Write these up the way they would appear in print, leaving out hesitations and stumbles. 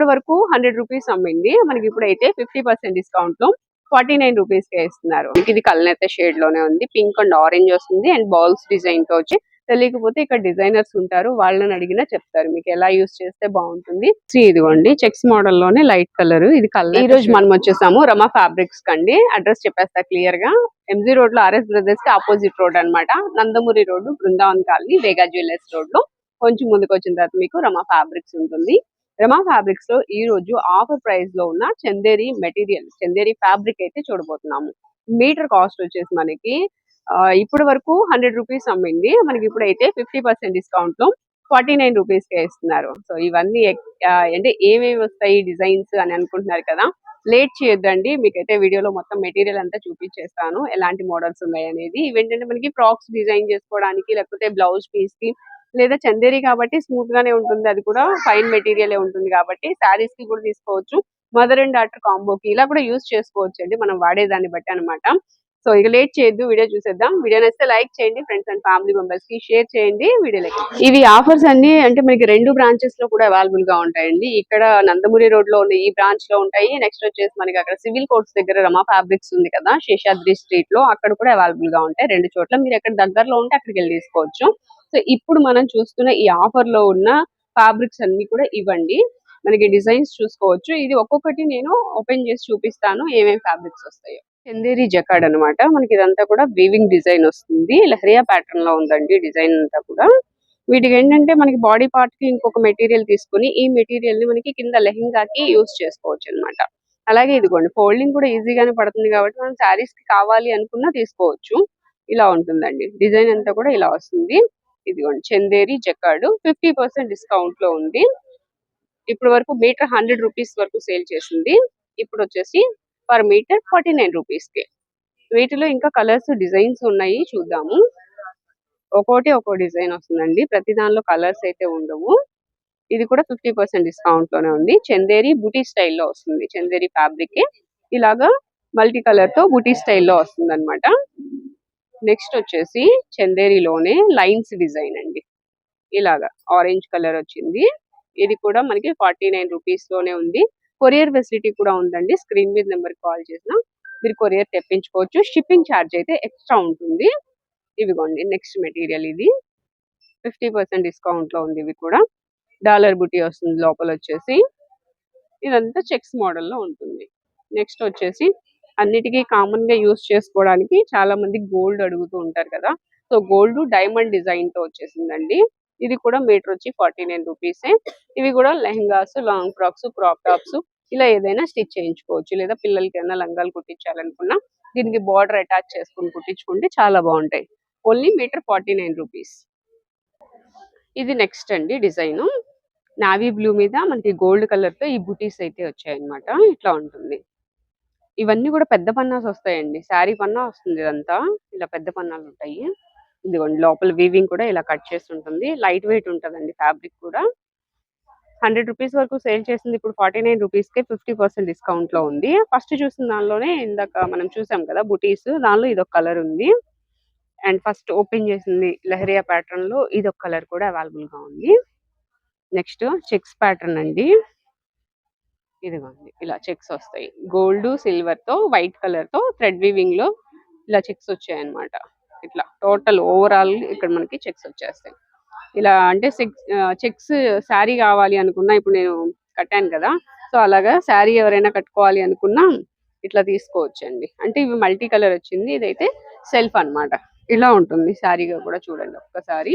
ఇప్పటి వరకు 100 రూపీస్ అమ్మింది. మనకి ఇప్పుడైతే 50% డిస్కౌంట్ లో 49 రూపీస్ కే ఇస్తున్నారు. ఇది కల్నేత షేడ్ లోనే ఉంది. పింక్ అండ్ ఆరెంజ్ వస్తుంది అండ్ బాల్స్ డిజైన్ తో వచ్చి, తెలియకపోతే ఇక్కడ డిజైనర్స్ ఉంటారు, వాళ్ళని అడిగినా చెప్తారు మీకు ఎలా యూస్ చేస్తే బాగుంటుంది. ఇదిగోండి చెక్స్ మోడల్ లోనే లైట్ కలర్, ఇది కలర్. ఈ రోజు మనం వచ్చేసాము రమా ఫ్యాబ్రిక్స్ కండి. అడ్రస్ చెప్పేస్తా క్లియర్ గా. ఎంజీ రోడ్ లో ఆర్ఎస్ బ్రదర్స్ కి ఆపోజిట్ రోడ్ అన్నమాట. నందమూరి రోడ్డు, బృందావన్ కాలనీ, వేగా జ్యువెలర్స్ రోడ్ లో కొంచెం ముందుకు వచ్చిన తర్వాత మీకు రమా ఫ్యాబ్రిక్స్ ఉంటుంది. రమా ఫ్యాబ్రిక్స్ లో ఈ రోజు ఆఫర్ ప్రైస్ లో ఉన్న చందేరి మెటీరియల్, చందేరి ఫ్యాబ్రిక్ అయితే చూడబోతున్నాము. మీటర్ కాస్ట్ వచ్చేసి మనకి ఇప్పటి వరకు 100 రూపీస్ అమ్మింది. మనకి ఇప్పుడైతే 50% డిస్కౌంట్ లో 49 రూపీస్ కే ఇస్తున్నారు. సో ఇవన్నీ అంటే ఏమేమి వస్తాయి డిజైన్స్ అని అనుకుంటున్నారు కదా, లేట్ చేయొద్దండి. మీకైతే వీడియోలో మొత్తం మెటీరియల్ అంతా చూపించేస్తాను, ఎలాంటి మోడల్స్ ఉన్నాయి అనేది. ఇవేంటంటే మనకి ఫ్రాక్స్ డిజైన్ చేసుకోవడానికి, లేకపోతే బ్లౌజ్ పీస్ కి, లేదా చందేరి కాబట్టి స్మూత్ గానే ఉంటుంది, అది కూడా ఫైన్ మెటీరియల్ ఉంటుంది కాబట్టి శారీస్ కి కూడా తీసుకోవచ్చు. మదర్ అండ్ డాటర్ కాంబోకి ఇలా కూడా యూజ్ చేసుకోవచ్చు అండి, మనం వాడేదాన్ని బట్టి అనమాట. సో ఇక లేట్ చేయొద్దు, వీడియో చూసేద్దాం. వీడియో నచ్చితే లైక్ చేయండి, ఫ్రెండ్స్ అండ్ ఫ్యామిలీ మెంబర్స్ కి షేర్ చేయండి. వీడియోలకి ఇవి ఆఫర్స్ అన్ని అంటే మనకి 2 బ్రాంచెస్ లో కూడా అవైలబుల్ గా ఉంటాయండి. ఇక్కడ నందమూరి రోడ్ లో ఉన్న ఈ బ్రాంచ్ లో ఉంటాయి. నెక్స్ట్ వచ్చేసి మనకి అక్కడ సివిల్ కోర్ట్స్ దగ్గర రమా ఫ్యాబ్రిక్స్ ఉంది కదా, శేషాద్రి స్ట్రీట్ లో, అక్కడ కూడా అవైలబుల్ గా ఉంటాయి 2 చోట్ల. మీరు ఎక్కడ దగ్గరలో ఉంటే అక్కడికి వెళ్ళి తీసుకోవచ్చు. సో ఇప్పుడు మనం చూస్తున్న ఈ ఆఫర్ లో ఉన్న ఫ్యాబ్రిక్స్ అన్ని కూడా ఇవ్వండి. మనకి డిజైన్స్ చూసుకోవచ్చు. ఇది ఒక్కొక్కటి నేను ఓపెన్ చేసి చూపిస్తాను ఏమేమి ఫ్యాబ్రిక్స్ వస్తాయో. చందేరి జకాడ్ అనమాట. మనకి ఇదంతా కూడా వీవింగ్ డిజైన్ వస్తుంది. లహరియా ప్యాటర్న్ లో ఉందండి డిజైన్ అంతా కూడా. వీటికి ఏంటంటే మనకి బాడీ పార్ట్ కి ఇంకొక మెటీరియల్ తీసుకుని, ఈ మెటీరియల్ ని మనకి కింద లెహంగాకి యూస్ చేసుకోవచ్చు అనమాట. అలాగే ఇదిగోండి ఫోల్డింగ్ కూడా ఈజీగానే పడుతుంది కాబట్టి మనం శారీస్ కి కావాలి అనుకున్నా తీసుకోవచ్చు. ఇలా ఉంటుందండి డిజైన్ అంతా కూడా ఇలా వస్తుంది. ఇదిగోండి చందేరి జకాడ్ 50% డిస్కౌంట్ లో ఉంది. ఇప్పుడు వరకు మీటర్ 100 రూపీస్ వరకు సేల్ చేసింది. ఇప్పుడు వచ్చేసి పర్ మీటర్ 49 రూపీస్ కి. వీటిలో ఇంకా కలర్స్ డిజైన్స్ ఉన్నాయి, చూద్దాము. ఒక్కోటి ఒక్కో డిజైన్ వస్తుందండి, ప్రతి దానిలో కలర్స్ అయితే ఉండవు. ఇది కూడా 50% డిస్కౌంట్ లోనే ఉంది. చందేరి బుటీ స్టైల్లో వస్తుంది. చందేరి ఫ్యాబ్రిక్ ఇలాగా మల్టీ కలర్ తో బుటీ స్టైల్లో వస్తుంది అనమాట. నెక్స్ట్ వచ్చేసి చందేరిలోనే లైన్స్ డిజైన్ అండి, ఇలాగా ఆరెంజ్ కలర్ వచ్చింది. ఇది కూడా మనకి 49 రూపీస్ లోనే ఉంది. కొరియర్ ఫెసిలిటీ కూడా ఉందండి. స్క్రీన్ మీద నెంబర్ కాల్ చేసినా మీరు కొరియర్ తెప్పించుకోవచ్చు. షిప్పింగ్ ఛార్జ్ అయితే ఎక్స్ట్రా ఉంటుంది. ఇవిగోండి నెక్స్ట్ మెటీరియల్, ఇది 50% డిస్కౌంట్ లో ఉంది. ఇవి కూడా డాలర్ బుటీ వస్తుంది లోపల వచ్చేసి. ఇదంతా చెక్స్ మోడల్లో ఉంటుంది. నెక్స్ట్ వచ్చేసి అన్నిటికీ కామన్ గా యూస్ చేసుకోవడానికి చాలా మంది గోల్డ్ అడుగుతూ ఉంటారు కదా, సో గోల్డ్ డైమండ్ డిజైన్ తో వచ్చేసిందండి. ఇది కూడా మీటర్ వచ్చి 49 రూపీసే. ఇవి కూడా lehengas, long frocks, crop tops ఇలా ఏదైనా స్టిచ్ చేయించుకోవచ్చు. లేదా పిల్లలకి ఏమైనా లంగాలు కుట్టించాలనుకున్నా దీనికి బార్డర్ అటాచ్ చేసుకుని కుట్టించుకుంటే చాలా బాగుంటాయి. Only meter 49 rupees. ఇది నెక్స్ట్ అండి డిజైన్, నావీ బ్లూ మీద మనకి గోల్డ్ కలర్ తో ఈ బుటీస్ అయితే వచ్చాయన్నమాట. ఇట్లా ఉంటుంది. ఇవన్నీ కూడా పెద్ద పన్నాస్ వస్తాయండి, శారీ పన్నా వస్తుంది ఇదంతా. ఇలా పెద్ద పన్నాలు ఉంటాయి. ఇదిగోండి లోపల వీవింగ్ కూడా ఇలా కట్ చేసి ఉంటుంది. లైట్ వెయిట్ ఉంటుందండి ఫ్యాబ్రిక్ కూడా. 100 రూపీస్ వరకు సేల్ చేసింది, ఇప్పుడు 49 రూపీస్ కే 50% డిస్కౌంట్ లో ఉంది. ఫస్ట్ చూసిన దానిలోనే ఇందాక మనం చూసాం కదా బుటీస్, దానిలో ఇదొక కలర్ ఉంది. అండ్ ఫస్ట్ ఓపెన్ చేసింది లహరియా ప్యాటర్న్ లో ఇదొక కలర్ కూడా అవైలబుల్ గా ఉంది. నెక్స్ట్ చెక్స్ ప్యాటర్న్ అండి. ఇదిగోండి ఇలా చెక్స్ వస్తాయి, గోల్డ్ సిల్వర్ తో వైట్ కలర్ తో థ్రెడ్ వీవింగ్ లో ఇలా చెక్స్ వచ్చాయి అన్నమాట. ఇట్లా టోటల్ ఓవరాల్ ఇక్కడ మనకి చెక్స్ వచ్చేస్తాయి. ఇలా అంటే చెక్స్ శారీ కావాలి అనుకున్నా, ఇప్పుడు నేను కట్టాను కదా, సో అలాగా శారీ ఎవరైనా కట్టుకోవాలి అనుకున్నా ఇట్లా తీసుకోవచ్చు అండి. అంటే ఇవి మల్టీ కలర్ వచ్చింది, ఇదైతే సెల్ఫ్ అన్నమాట. ఇలా ఉంటుంది శారీగా కూడా. చూడండి ఒక్కసారి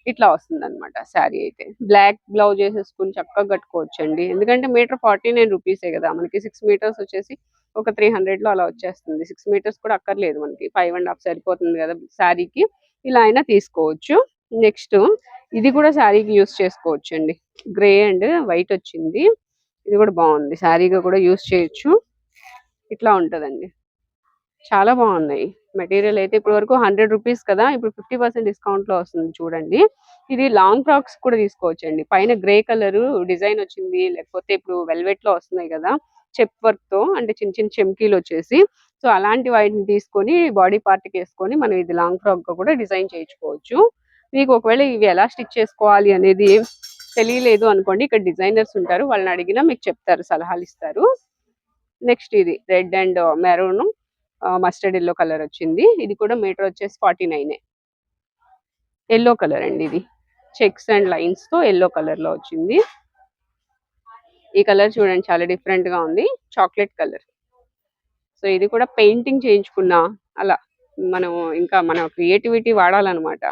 ఇట్లా వస్తుంది అనమాట శారీ అయితే. బ్లాక్ బ్లౌజ్ వేసేసుకుని చక్కగా కట్టుకోవచ్చు అండి. ఎందుకంటే మీటర్ 49 రూపీసే కదా, మనకి 6 మీటర్స్ వచ్చేసి ఒక 300 లో అలా వచ్చేస్తుంది. 6 మీటర్స్ కూడా అక్కర్లేదు, మనకి 5.5 సరిపోతుంది కదా శారీకి. ఇలా అయినా తీసుకోవచ్చు. నెక్స్ట్ ఇది కూడా శారీకి యూస్ చేసుకోవచ్చు అండి. గ్రే అండ్ వైట్ వచ్చింది, ఇది కూడా బాగుంది, శారీగా కూడా యూస్ చేయొచ్చు. ఇట్లా ఉంటదండి, చాలా బాగున్నాయి. మెటీరియల్ అయితే ఇప్పటి వరకు 100 రూపీస్ కదా, ఇప్పుడు 50% డిస్కౌంట్ లో వస్తుంది చూడండి. ఇది లాంగ్ ఫ్రాక్స్ కూడా తీసుకోవచ్చు అండి. పైన గ్రే కలర్ డిజైన్ వచ్చింది, లేకపోతే ఇప్పుడు వెల్వెట్ లో వస్తున్నాయి కదా చెప్ వర్క్ తో, అంటే చిన్న చిన్న చెమ్కీలు వచ్చేసి, సో అలాంటి వాటిని తీసుకొని బాడీ పార్ట్ కి వేసుకొని మనం ఇది లాంగ్ ఫ్రాక్ గా కూడా డిజైన్ చేయించుకోవచ్చు. మీకు ఒకవేళ ఇవి ఎలా స్టిచ్ చేసుకోవాలి అనేది తెలియలేదు అనుకోండి, ఇక్కడ డిజైనర్స్ ఉంటారు, వాళ్ళని అడిగినా మీకు చెప్తారు, సలహాలు ఇస్తారు. నెక్స్ట్ ఇది red and maroon mustard yellow colour వచ్చింది. ఇది కూడా మీటర్ వచ్చేసి 49. ఎల్లో కలర్ అండి, ఇది చెక్స్ అండ్ లైన్స్ తో ఎల్లో కలర్ లో వచ్చింది. ఈ కలర్ చూడండి చాలా డిఫరెంట్ గా ఉంది, చాక్లెట్ కలర్. సో ఇది కూడా పెయింటింగ్ చేయించుకున్నా అలా మనం ఇంకా మన క్రియేటివిటీ వాడాలన్నమాట.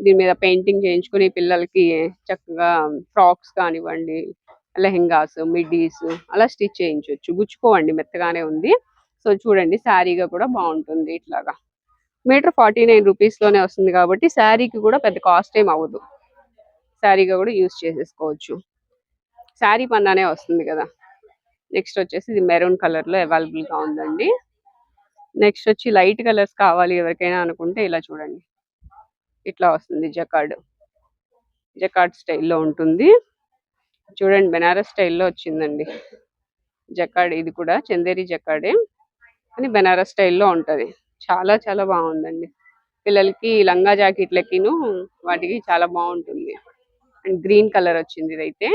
దీని మీద పెయింటింగ్ చేయించుకుని పిల్లలకి చక్కగా ఫ్రాక్స్ కానివ్వండి, లెహెంగాస్, మిడ్డీస్ అలా స్టిచ్ చేయించవచ్చు. గుచ్చుకోవండి, మెత్తగానే ఉంది. సో చూడండి శారీగా కూడా బాగుంటుంది. ఇట్లాగా మీటర్ 49 రూపీస్ లోనే వస్తుంది కాబట్టి శారీకి కూడా పెద్ద కాస్ట్ ఏం అవ్వదు. శారీగా కూడా యూజ్ చేసేసుకోవచ్చు, శారీ పన్నానే వస్తుంది కదా. నెక్స్ట్ వచ్చేసి ఇది మెరూన్ కలర్ లో అవైలబుల్ గా ఉందండి. నెక్స్ట్ వచ్చి లైట్ కలర్స్ కావాలి ఎవరికైనా అనుకుంటే ఇలా చూడండి, ఇట్లా వస్తుంది. జకార్డ్ స్టైల్లో ఉంటుంది చూడండి, బెనారస్ స్టైల్లో వచ్చిందండి జకార్డ్. ఇది కూడా చందేరి జకార్డే అని బెనారస్ స్టైల్లో ఉంటది. చాలా చాలా బాగుందండి, పిల్లలకి లంగా జాకెట్లకిను వాటికి చాలా బాగుంటుంది. అండ్ గ్రీన్ కలర్ వచ్చింది. ఇదైతే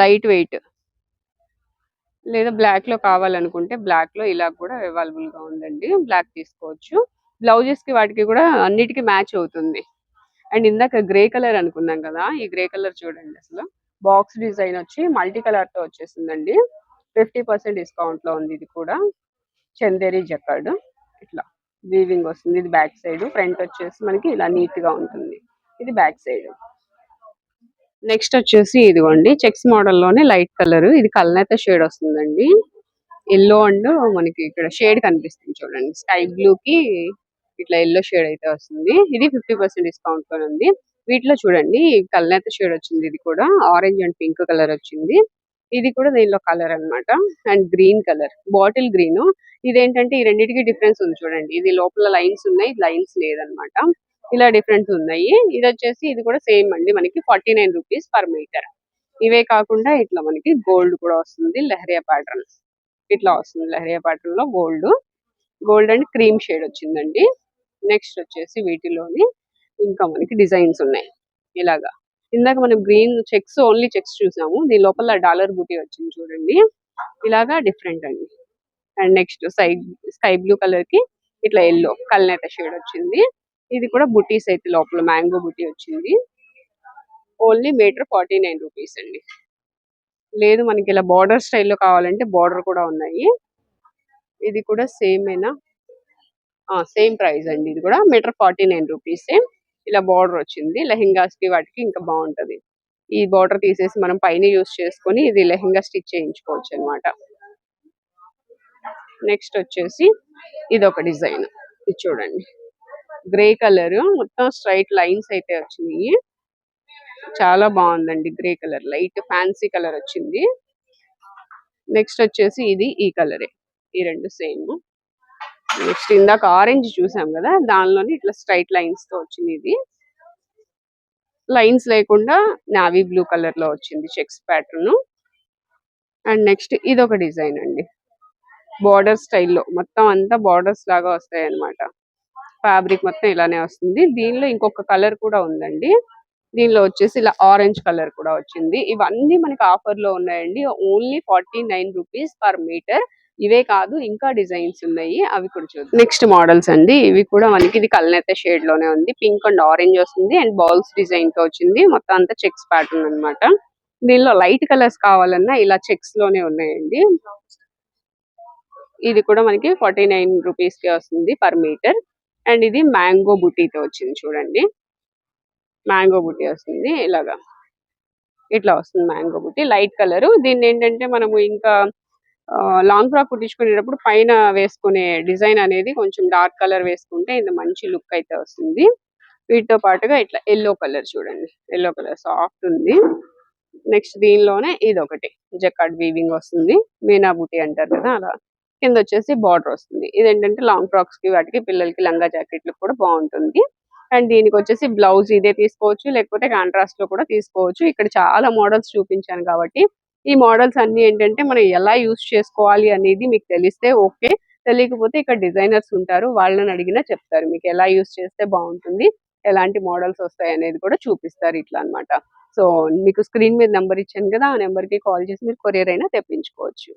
లైట్ వెయిట్, లేదా బ్లాక్ లో కావాలనుకుంటే బ్లాక్ లో ఇలా కూడా అవైలబుల్ గా ఉందండి, బ్లాక్ తీసుకోవచ్చు. బ్లౌజెస్ కి వాటికి కూడా అన్నిటికీ మ్యాచ్ అవుతుంది. అండ్ ఇందాక గ్రే కలర్ అనుకున్నాం కదా, ఈ గ్రే కలర్ చూడండి, అసలు బాక్స్ డిజైన్ వచ్చి మల్టీ కలర్ తో వచ్చేసిందండి. 50% డిస్కౌంట్ లో ఉంది. ఇది కూడా చందేరి జకార్డ్, ఇట్లా వీవింగ్ వస్తుంది. ఇది బ్యాక్ సైడ్, ఫ్రంట్ వచ్చేసి మనకి ఇలా నీట్ గా ఉంటుంది. ఇది బ్యాక్ సైడ్. నెక్స్ట్ వచ్చేసి ఇదిగోండి చెక్స్ మోడల్ లోనే లైట్ కలర్, ఇది కల్నేత షేడ్ వస్తుందండి. ఎల్లో అండ్ మనకి ఇక్కడ షేడ్ కనిపిస్తుంది చూడండి, స్కై బ్లూ కి ఇట్లా ఎల్లో షేడ్ అయితే వస్తుంది. ఇది 50% డిస్కౌంట్ లో ఉంది. వీటిలో చూడండి కల్నేత షేడ్ వచ్చింది, ఇది కూడా ఆరెంజ్ అండ్ పింక్ కలర్ వచ్చింది. ఇది కూడా దీనిలో కలర్ అన్నమాట. And green colour, bottle green. ఇదేంటంటే ఈ రెండింటికి డిఫరెన్స్ ఉంది చూడండి, ఇది లోపల లైన్స్ ఉన్నాయి, లైన్స్ లేదనమాట. ఇలా డిఫరెన్స్ ఉన్నాయి. ఇది వచ్చేసి ఇది కూడా సేమ్ అండి, మనకి 49 రూపీస్ పర్ మీటర్. ఇవే కాకుండా ఇట్లా మనకి గోల్డ్ కూడా వస్తుంది, లెహరియా ప్యాటర్న్ ఇట్లా వస్తుంది. లెహరియా ప్యాటర్న్ లో గోల్డ్ అండ్ క్రీమ్ షేడ్ వచ్చిందండి. నెక్స్ట్ వచ్చేసి వీటిలోని ఇంకా మనకి డిజైన్స్ ఉన్నాయి ఇలాగా. ఇందాక మనం గ్రీన్ చెక్స్, ఓన్లీ చెక్స్ చూసాము, దీని లోపల డాలర్ బూటీ వచ్చింది చూడండి, ఇలాగా డిఫరెంట్ అండి. And next sky blue colour కి ఇట్లా ఎల్లో కల్నేత షేడ్ వచ్చింది. ఇది కూడా బుటీస్ అయితే లోపల మ్యాంగో బుటీ వచ్చింది. ఓన్లీ మీటర్ 49 రూపీస్ అండి. లేదు మనకి ఇలా బార్డర్ స్టైల్లో కావాలంటే బార్డర్ కూడా ఉన్నాయి. ఇది కూడా సేమేనా, సేమ్ ప్రైస్ అండి. ఇది కూడా మీటర్ 49 రూపీస్. ఇలా బార్డర్ వచ్చింది, లెహెంగాస్ కి వాటికి ఇంకా బాగుంటది. ఈ బార్డర్ తీసేసి మనం పైన యూస్ చేసుకొని ఇది లెహెంగా స్టిచ్ చేయించుకోవచ్చు అనమాట. నెక్స్ట్ వచ్చేసి ఇది ఒక డిజైన్, ఇది చూడండి గ్రే కలర్, మొత్తం స్ట్రైట్ లైన్స్ అయితే వచ్చినాయి, చాలా బాగుందండి. Grey colour light fancy colour వచ్చింది. నెక్స్ట్ వచ్చేసి ఇది ఈ కలరే, ఈ రెండు సేమ్. నెక్స్ట్ ఇందాక ఆరెంజ్ చూసాం కదా, దానిలోని ఇట్లా స్ట్రైట్ లైన్స్ తో వచ్చింది. ఇది లైన్స్ లేకుండా నావీ బ్లూ కలర్ లో వచ్చింది చెక్స్ ప్యాటర్న్. అండ్ నెక్స్ట్ ఇది ఒక డిజైన్ అండి, బార్డర్ స్టైల్లో మొత్తం అంతా బార్డర్స్ లాగా వస్తాయి అన్నమాట. ఫ్యాబ్రిక్ మొత్తం ఇలానే వస్తుంది. దీనిలో ఇంకొక కలర్ కూడా ఉందండి, దీనిలో వచ్చేసి ఇలా ఆరెంజ్ కలర్ కూడా వచ్చింది. ఇవన్నీ మనకి ఆఫర్ లో ఉన్నాయండి, ఓన్లీ 49 రూపీస్ పర్ మీటర్. ఇవే కాదు ఇంకా డిజైన్స్ ఉన్నాయి, అవి కూడా చూద్దాం. నెక్స్ట్ మోడల్స్ అండి, ఇవి కూడా మనకి ఇది కల్నేత షేడ్ లోనే ఉంది, పింక్ అండ్ ఆరెంజ్ వస్తుంది. అండ్ బాల్స్ డిజైన్ తో వచ్చింది, మొత్తం అంతా చెక్స్ ప్యాటర్న్ అన్నమాట. దీనిలో లైట్ కలర్స్ కావాలన్నా ఇలా చెక్స్ లోనే ఉన్నాయండి. ఇది కూడా మనకి 49 రూపీస్ కి వస్తుంది పర్ మీటర్. అండ్ ఇది మ్యాంగో బుటీతో వచ్చింది చూడండి, మ్యాంగో బుటీ వస్తుంది ఇలాగా, ఇట్లా వస్తుంది మ్యాంగో బుటీ లైట్ కలర్. దీన్ని ఏంటంటే మనము ఇంకా లాంగ్ ఫ్రాక్ కుట్టించుకునేటప్పుడు పైన వేసుకునే డిజైన్ అనేది కొంచెం డార్క్ కలర్ వేసుకుంటే ఇది మంచి లుక్ అయితే వస్తుంది. వీటితో పాటుగా ఇట్లా ఎల్లో కలర్ చూడండి, ఎల్లో కలర్ సాఫ్ట్ ఉంది. నెక్స్ట్ దీనిలోనే ఇది ఒకటి జకార్డ్ వీవింగ్ వస్తుంది, మీనా బుటీ అంటారు కదా అలా. కింద వచ్చేసి బార్డర్ వస్తుంది. ఇదేంటంటే లాంగ్ ఫ్రాక్స్ కి వాటికి పిల్లలకి లంగా జాకెట్లు కూడా బాగుంటుంది. అండ్ దీనికి వచ్చేసి బ్లౌజ్ ఇదే తీసుకోవచ్చు, లేకపోతే కాంట్రాస్ట్ లో కూడా తీసుకోవచ్చు. ఇక్కడ చాలా మోడల్స్ చూపించాను కాబట్టి ఈ మోడల్స్ అన్ని ఏంటంటే మనం ఎలా యూస్ చేసుకోవాలి అనేది మీకు తెలిస్తే ఓకే, తెలియకపోతే ఇక్కడ డిజైనర్స్ ఉంటారు, వాళ్ళని అడిగినా చెప్తారు మీకు ఎలా యూస్ చేస్తే బాగుంటుంది, ఎలాంటి మోడల్స్ వస్తాయి అనేది కూడా చూపిస్తారు ఇట్లా అన్నమాట. సో మీకు స్క్రీన్ మీద నెంబర్ ఇచ్చాను కదా, ఆ నెంబర్ కి కాల్ చేసి మీరు కొరియర్ అయినా తెప్పించుకోవచ్చు.